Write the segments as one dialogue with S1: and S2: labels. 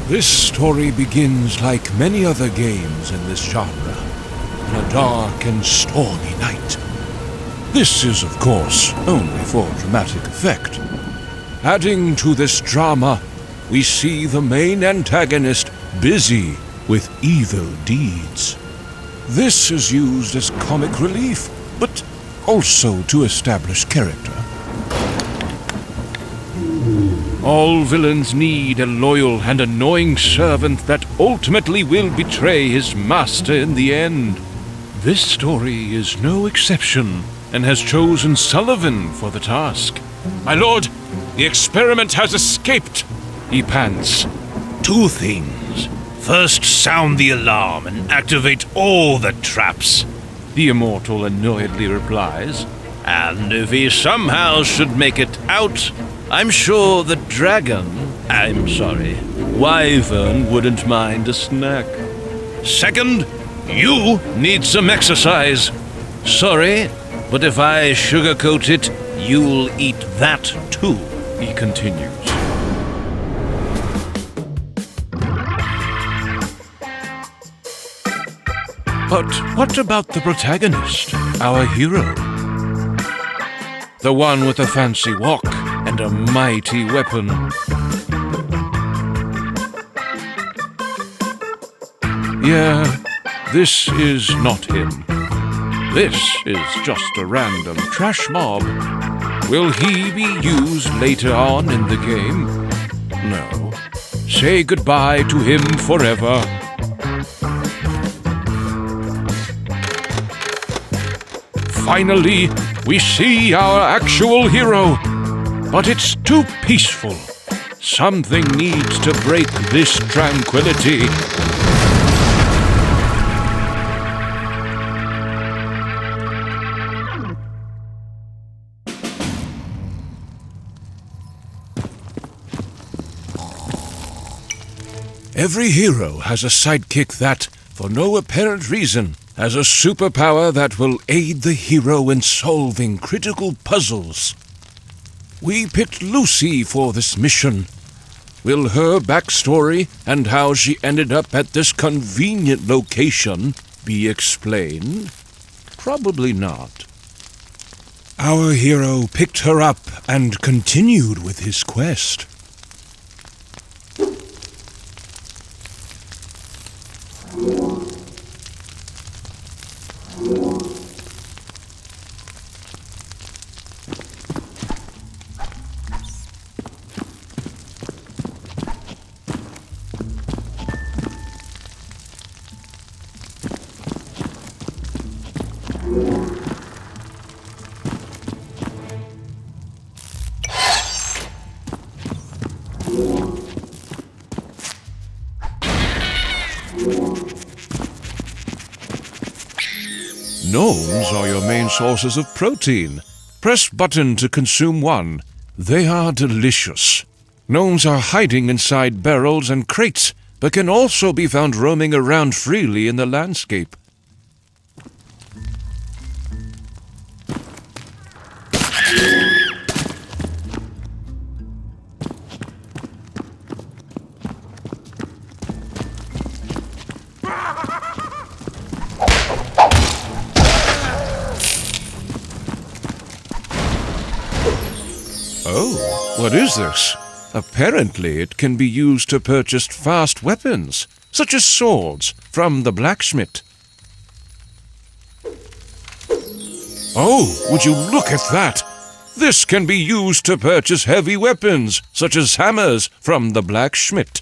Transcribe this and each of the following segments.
S1: This story begins like many other games in this genre, on a dark and stormy night. This is, of course, only for dramatic effect. Adding to this drama, we see the main antagonist busy with evil deeds. This is used as comic relief, but also to establish character. All villains need a loyal and annoying servant that ultimately will betray his master in the end. This story is no exception, and has chosen Sullivan for the task. My lord, the experiment has escaped, he pants.
S2: 2 things. First, sound the alarm and activate all the traps,
S1: the Immortal annoyedly replies.
S2: And if he somehow should make it out, I'm sure the wyvern wouldn't mind a snack. Second, you need some exercise. Sorry, but if I sugarcoat it, you'll eat that too, he continues.
S1: But what about the protagonist, our hero? The one with a fancy walk and a mighty weapon. Yeah, this is not him. This is just a random trash mob. Will he be used later on in the game? No. Say goodbye to him forever. Finally, we see our actual hero. But it's too peaceful. Something needs to break this tranquility. Every hero has a sidekick that, for no apparent reason, has a superpower that will aid the hero in solving critical puzzles. We picked Lucy for this mission. Will her backstory and how she ended up at this convenient location be explained? Probably not. Our hero picked her up and continued with his quest. Gnomes are your main sources of protein. Press button to consume one. They are delicious. Gnomes are hiding inside barrels and crates, but can also be found roaming around freely in the landscape. Oh, what is this? Apparently it can be used to purchase fast weapons, such as swords, from the blacksmith. Oh, would you look at that? This can be used to purchase heavy weapons, such as hammers, from the blacksmith.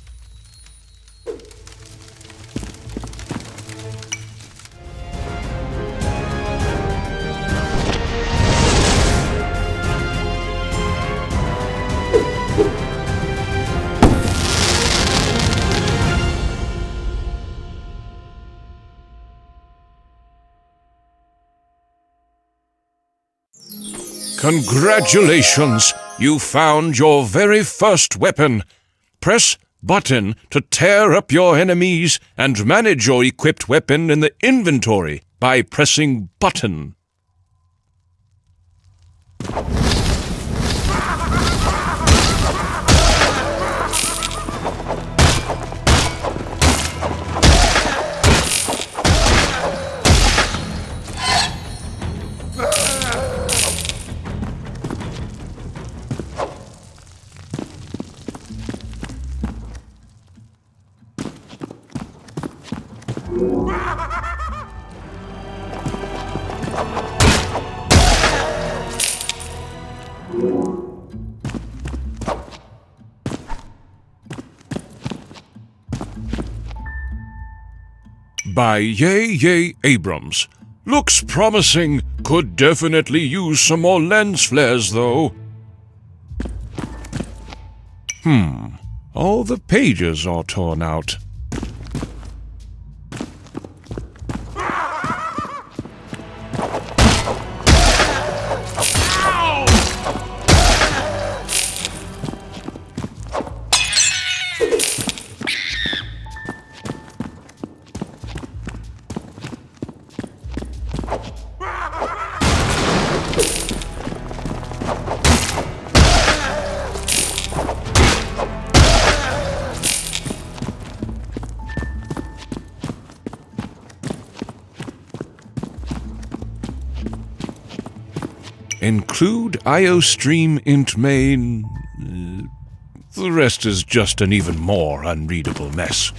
S1: Congratulations! You found your very first weapon. Press button to tear up your enemies and manage your equipped weapon in the inventory by pressing button. By Yay Abrams. Looks promising. Could definitely use some more lens flares, though. All the pages are torn out. Include IO stream int main. The rest is just an even more unreadable mess.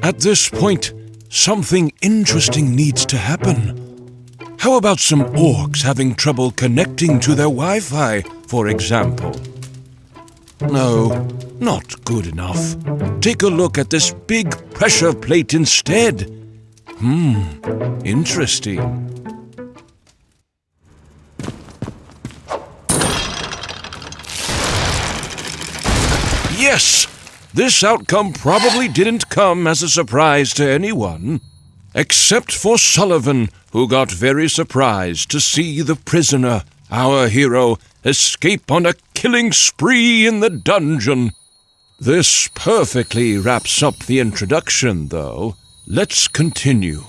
S1: At this point, something interesting needs to happen. How about some orcs having trouble connecting to their Wi-Fi, for example? No, not good enough. Take a look at this big pressure plate instead. Interesting. Yes! This outcome probably didn't come as a surprise to anyone. Except for Sullivan, who got very surprised to see the prisoner, our hero, escape on a killing spree in the dungeon. This perfectly wraps up the introduction, though. Let's continue.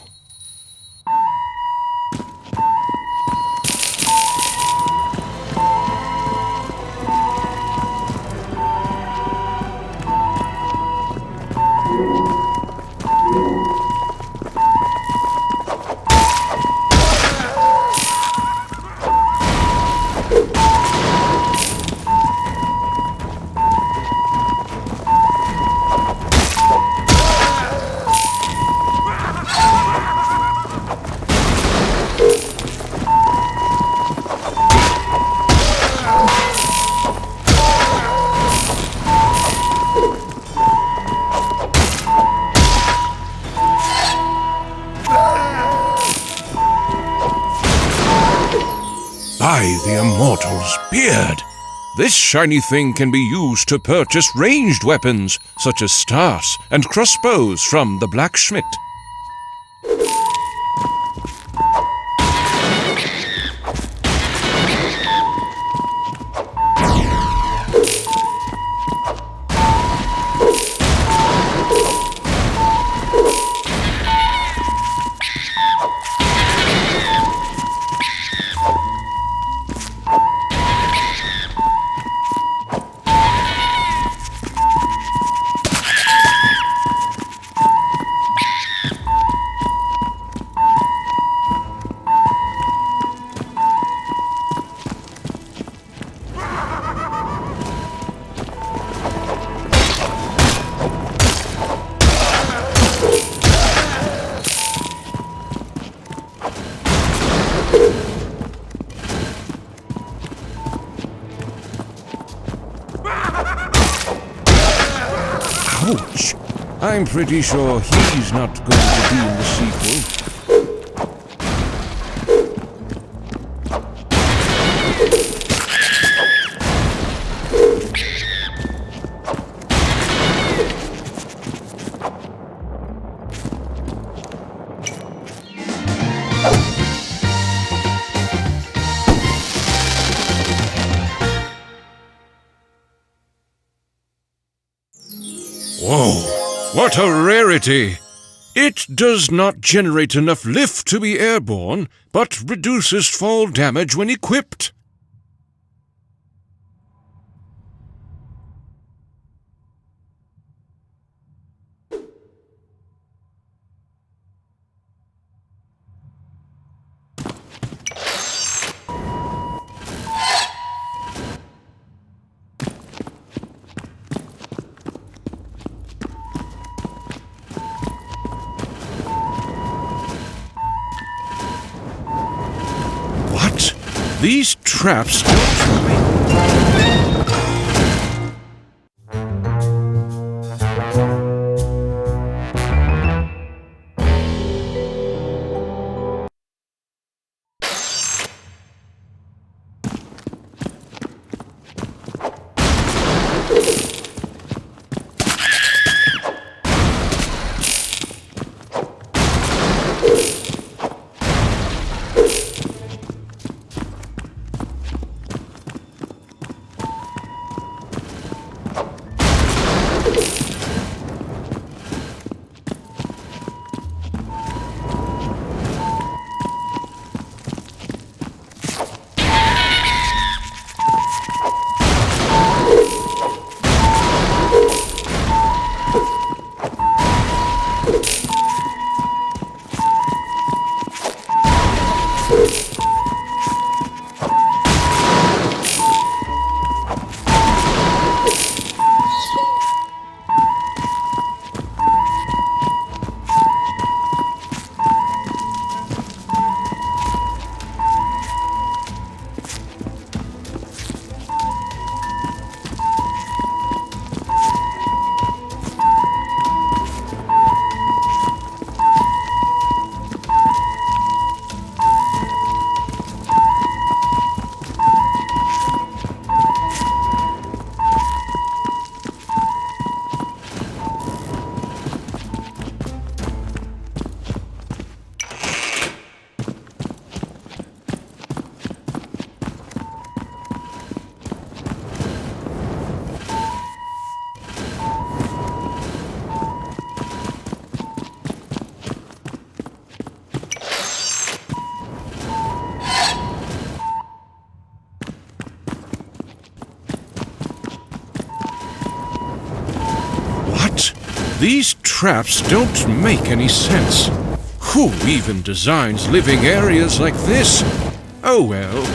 S1: By the Immortal's beard! This shiny thing can be used to purchase ranged weapons, such as staffs and crossbows from the blacksmith. Ouch! I'm pretty sure he's not going to be in the sequel. Whoa, what a rarity! It does not generate enough lift to be airborne, but reduces fall damage when equipped. These traps don't make... These traps don't make any sense. Who even designs living areas like this? Oh well.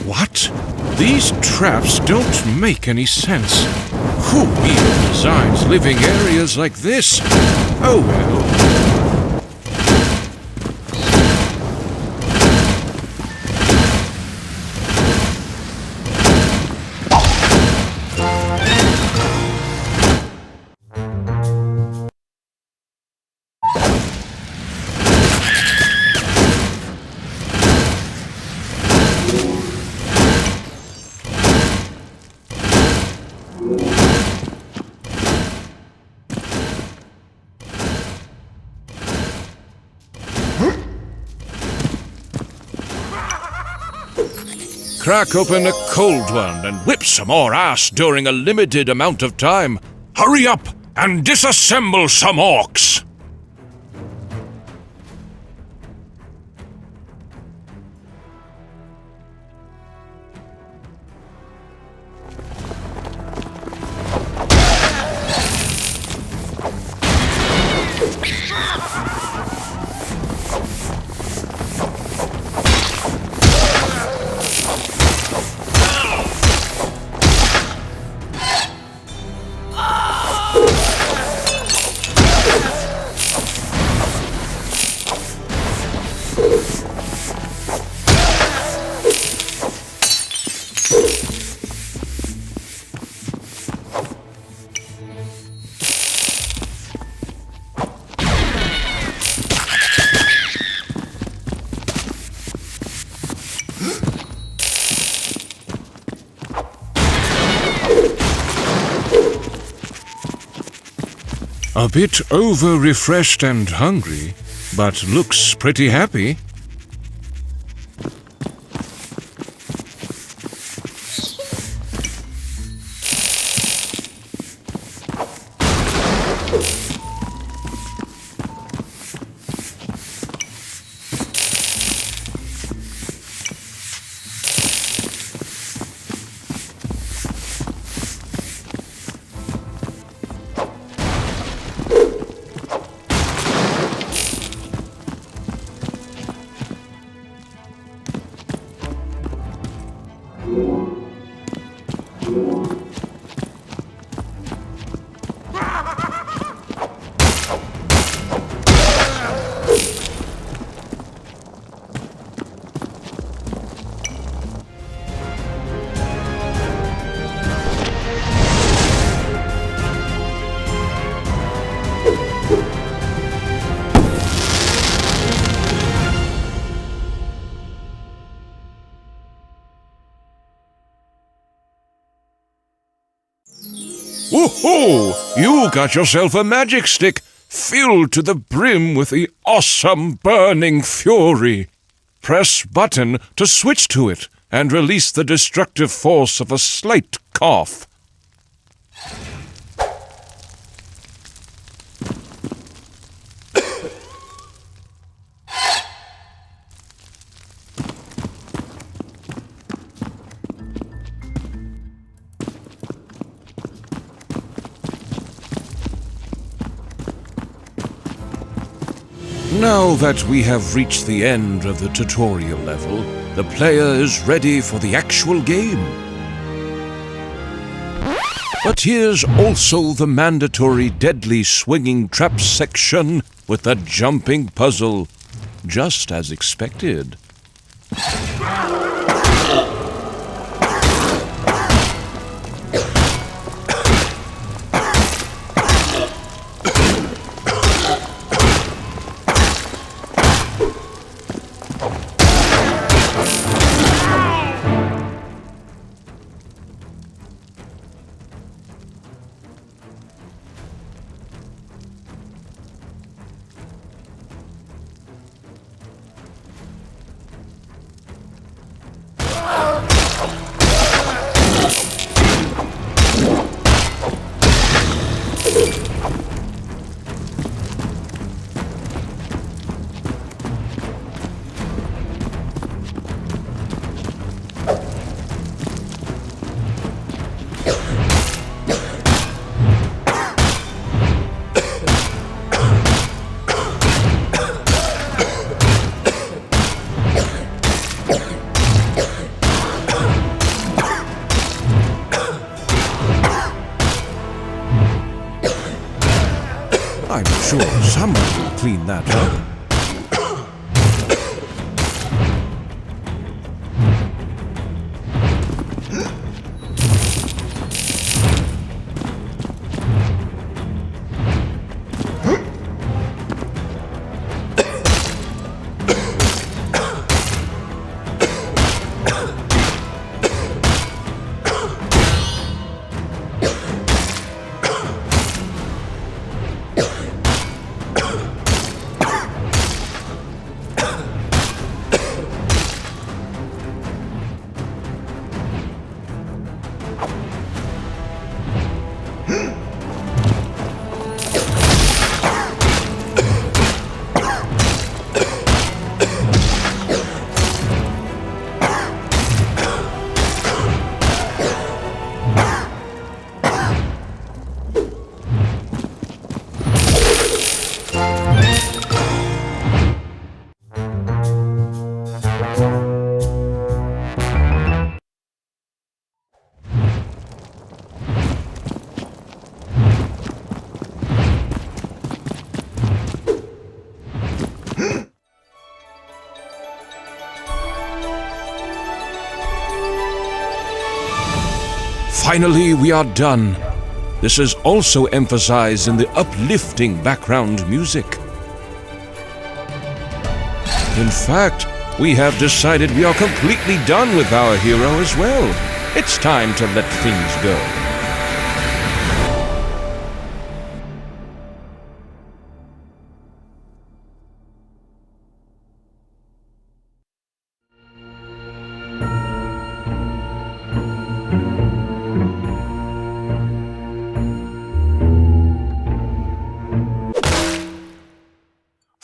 S1: What? These traps don't make any sense. Who even designs living areas like this? Oh well. Crack open a cold one and whip some more ass during a limited amount of time. Hurry up and disassemble some orcs! A bit over-refreshed and hungry, but looks pretty happy. Woohoo! You got yourself a magic stick filled to the brim with the awesome burning fury. Press button to switch to it and release the destructive force of a slight cough. Now that we have reached the end of the tutorial level, the player is ready for the actual game. But here's also the mandatory deadly swinging trap section with the jumping puzzle, just as expected. I'm sure someone will clean that up. Finally, we are done. This is also emphasized in the uplifting background music. In fact, we have decided we are completely done with our hero as well. It's time to let things go.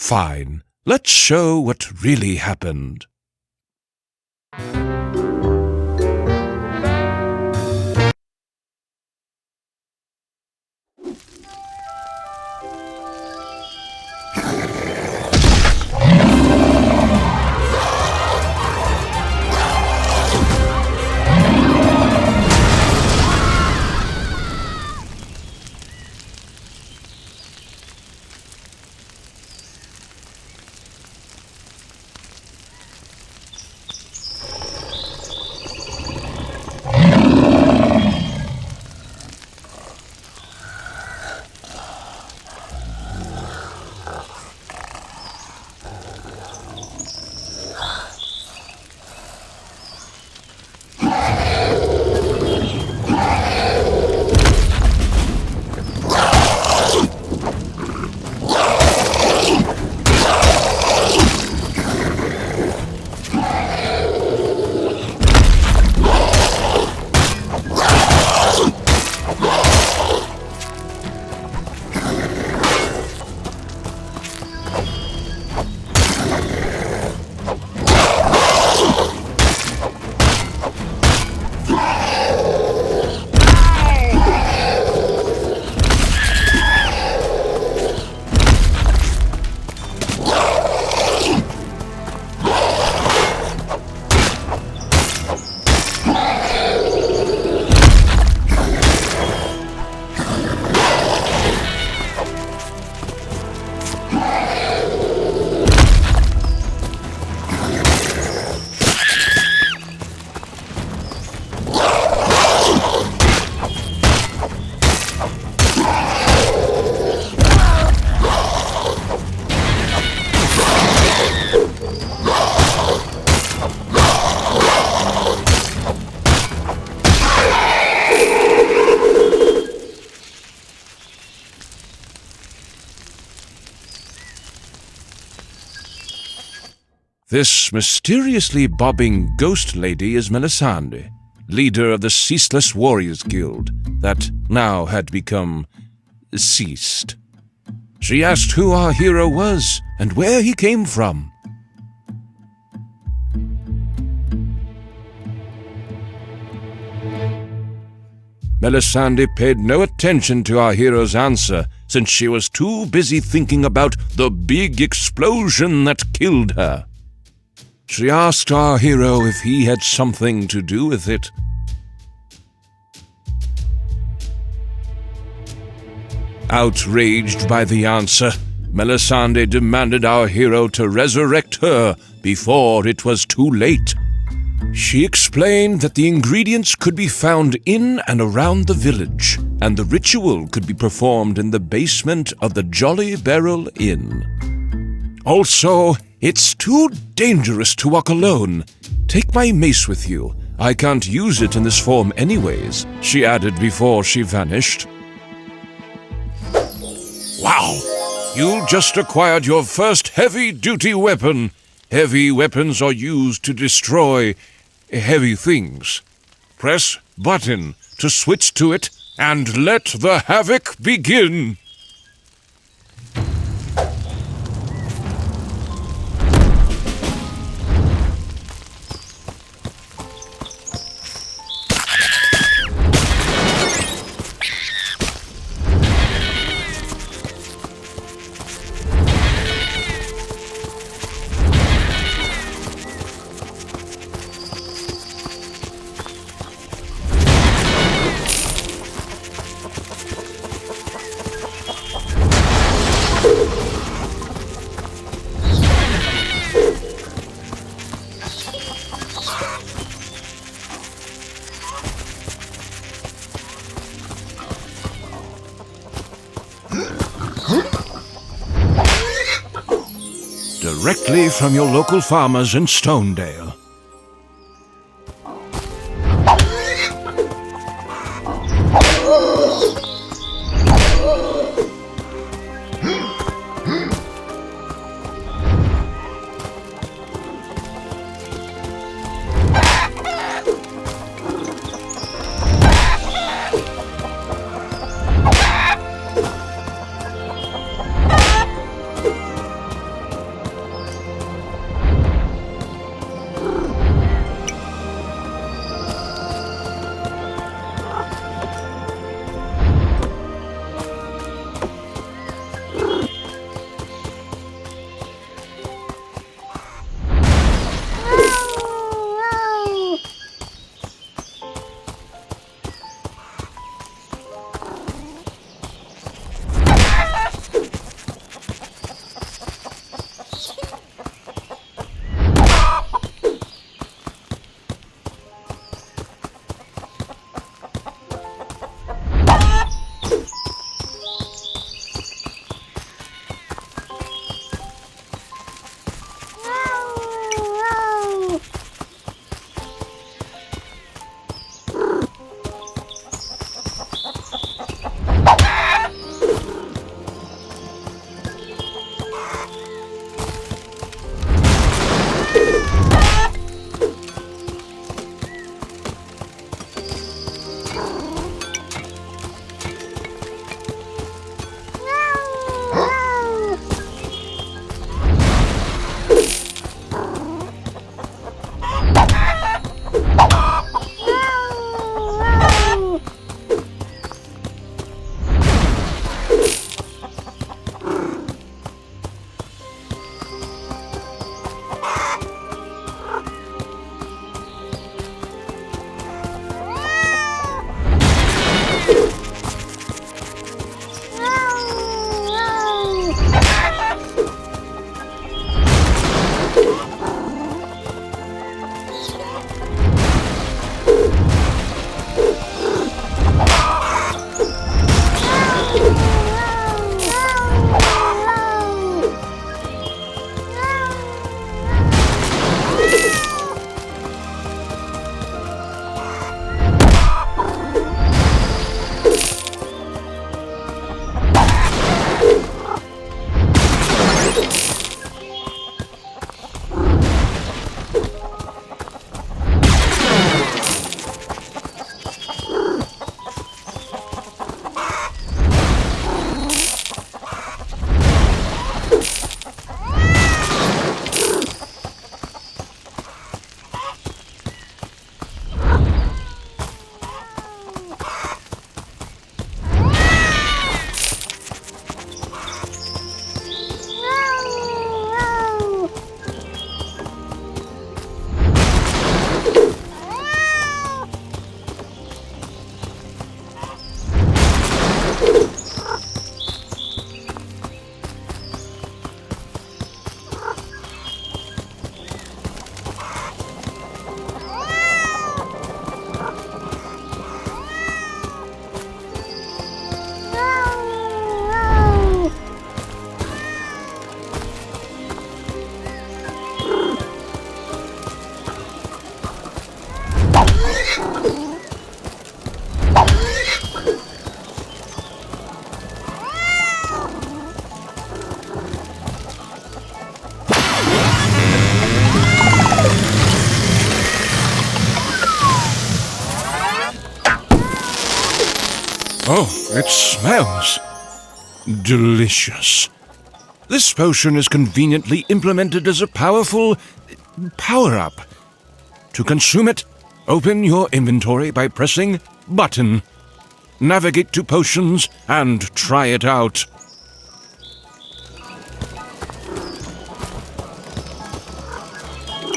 S1: Fine, let's show what really happened. This mysteriously bobbing ghost lady is Melisande, leader of the Ceaseless Warriors Guild, that now had become ceased. She asked who our hero was and where he came from. Melisande paid no attention to our hero's answer, since she was too busy thinking about the big explosion that killed her. She asked our hero if he had something to do with it. Outraged by the answer, Melisande demanded our hero to resurrect her before it was too late. She explained that the ingredients could be found in and around the village, and the ritual could be performed in the basement of the Jolly Barrel Inn. Also, it's too dangerous to walk alone. Take my mace with you. I can't use it in this form anyways, she added before she vanished. Wow! You just acquired your first heavy-duty weapon. Heavy weapons are used to destroy heavy things. Press button to switch to it and let the havoc begin. Directly from your local farmers in Stonedale. Oh, it smells delicious. This potion is conveniently implemented as a powerful power-up. To consume it, open your inventory by pressing button. Navigate to potions and try it out.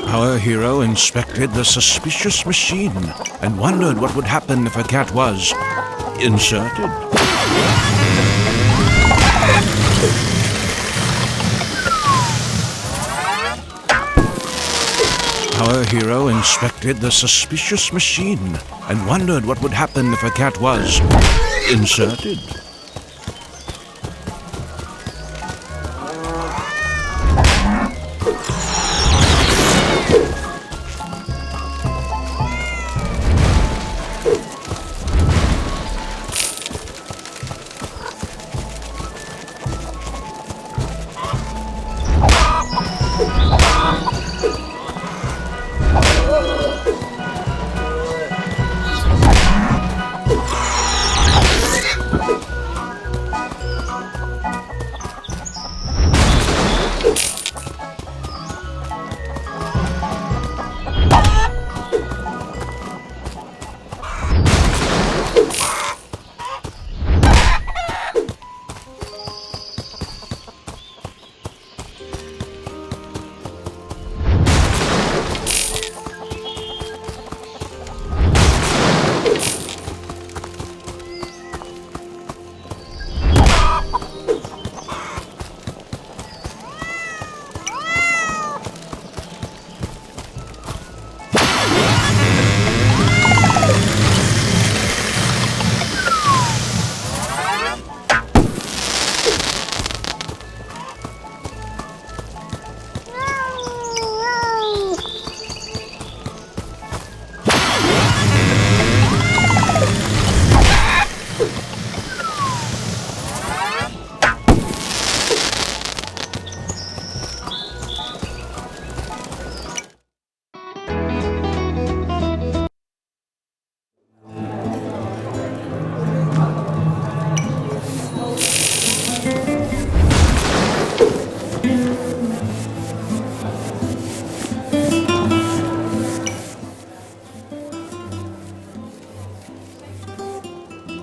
S1: Our hero inspected the suspicious machine and wondered what would happen if a cat was inserted. Our hero inspected the suspicious machine and wondered what would happen if a cat was inserted.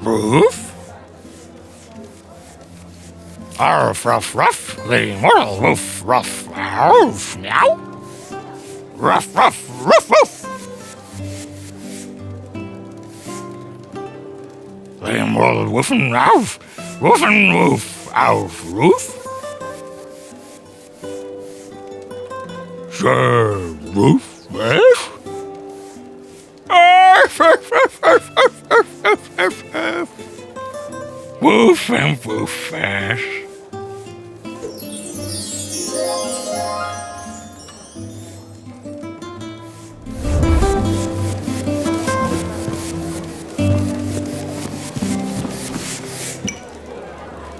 S3: Roof? Arf, ruff, ruff, the immortal woof, ruff, arf, meow. Ruff, ruff, ruff, ruff. The immortal woof and woof, arf, roof. Sure, roof, roof. Arf, arf, arf, arf, arf, arf, arf, arf, arf. Woof and woof ass.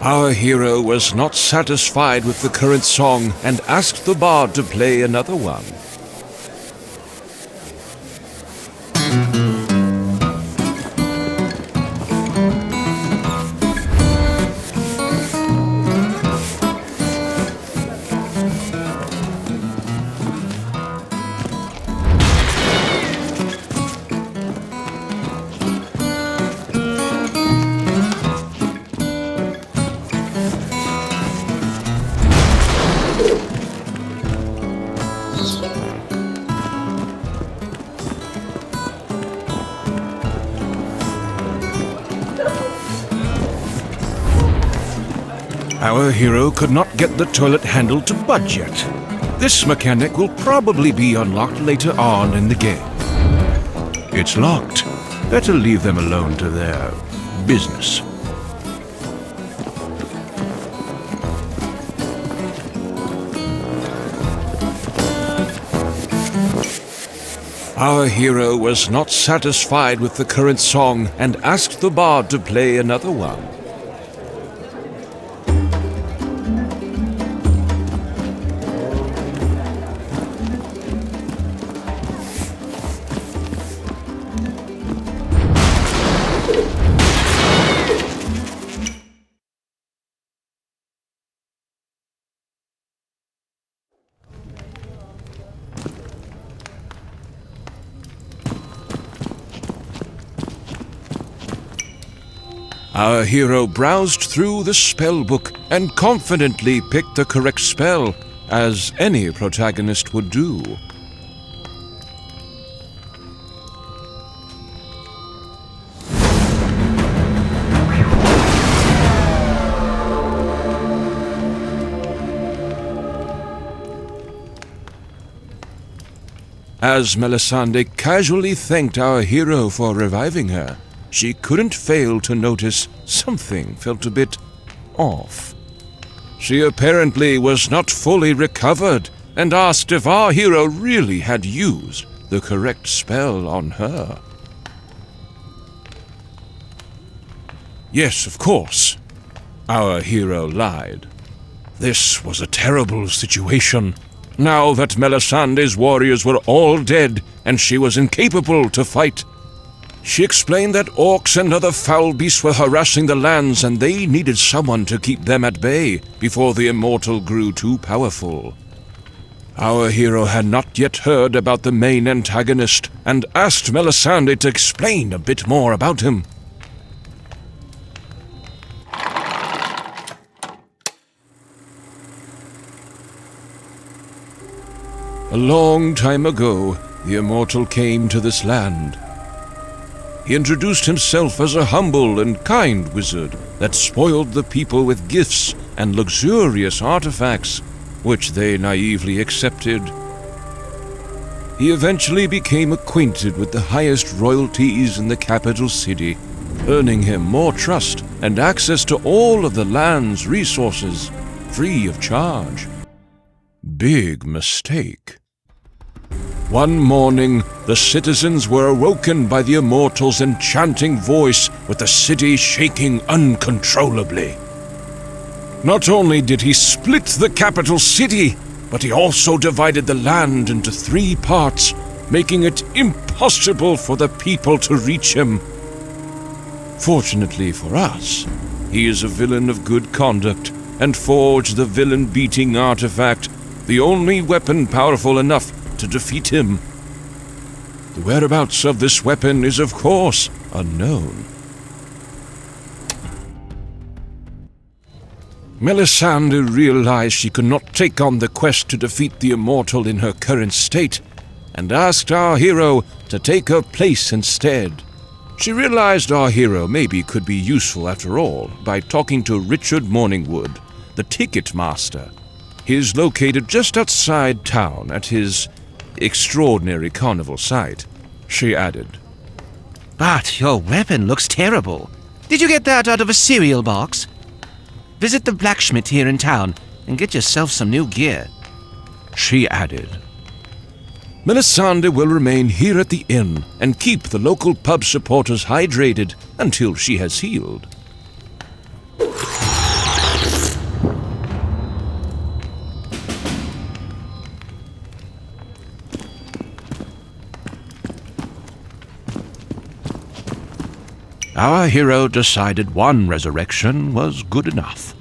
S1: Our hero was not satisfied with the current song and asked the bard to play another one. Our hero could not get the toilet handle to budge yet. This mechanic will probably be unlocked later on in the game. It's locked. Better leave them alone to their business. Our hero was not satisfied with the current song and asked the bard to play another one. Our hero browsed through the spell book and confidently picked the correct spell, as any protagonist would do. As Melisande casually thanked our hero for reviving her, she couldn't fail to notice something felt a bit off. She apparently was not fully recovered and asked if our hero really had used the correct spell on her. Yes, of course, our hero lied. This was a terrible situation. Now that Melisande's warriors were all dead and she was incapable to fight, she explained that orcs and other foul beasts were harassing the lands and they needed someone to keep them at bay before the Immortal grew too powerful. Our hero had not yet heard about the main antagonist and asked Melisande to explain a bit more about him. A long time ago, the Immortal came to this land. He introduced himself as a humble and kind wizard that spoiled the people with gifts and luxurious artifacts, which they naively accepted. He eventually became acquainted with the highest royalties in the capital city, earning him more trust and access to all of the land's resources, free of charge. Big mistake. One morning, the citizens were awoken by the Immortal's enchanting voice, with the city shaking uncontrollably. Not only did he split the capital city, but he also divided the land into 3 parts, making it impossible for the people to reach him. Fortunately for us, he is a villain of good conduct and forged the villain-beating artifact, the only weapon powerful enough to defeat him. The whereabouts of this weapon is, of course, unknown. Melisande realized she could not take on the quest to defeat the Immortal in her current state, and asked our hero to take her place instead. She realized our hero maybe could be useful after all by talking to Richard Morningwood, the ticket master. He is located just outside town at his extraordinary carnival site, she added.
S4: But your weapon looks terrible. Did you get that out of a cereal box? Visit the blacksmith here in town and get yourself some new gear, she added.
S1: Melisande will remain here at the inn and keep the local pub supporters hydrated until she has healed. Our hero decided one resurrection was good enough.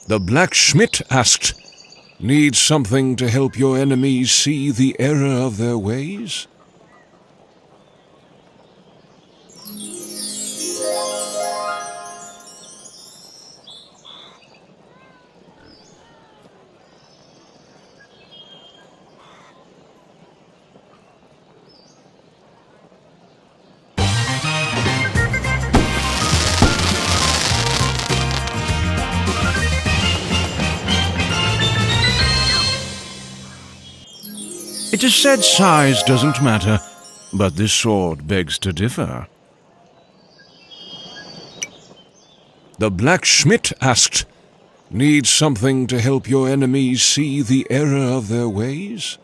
S1: The blacksmith asked, "Need something to help your enemies see the error of their ways?" It is said size doesn't matter, but this sword begs to differ. The blacksmith asked, "Need something to help your enemies see the error of their ways?"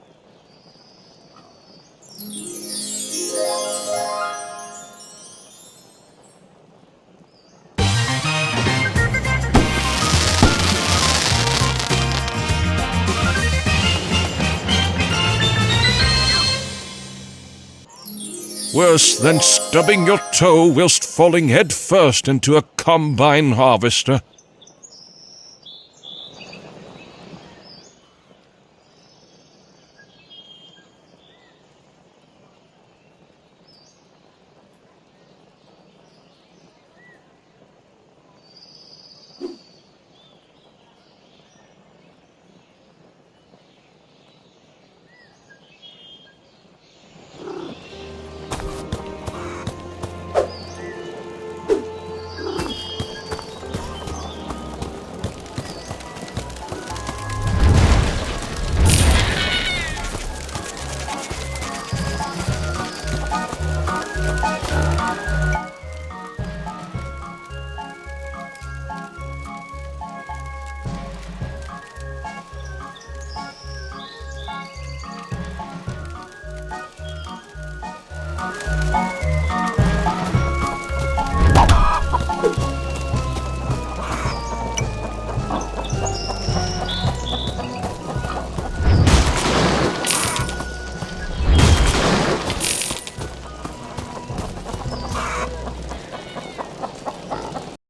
S1: Worse than stubbing your toe whilst falling head first into a combine harvester.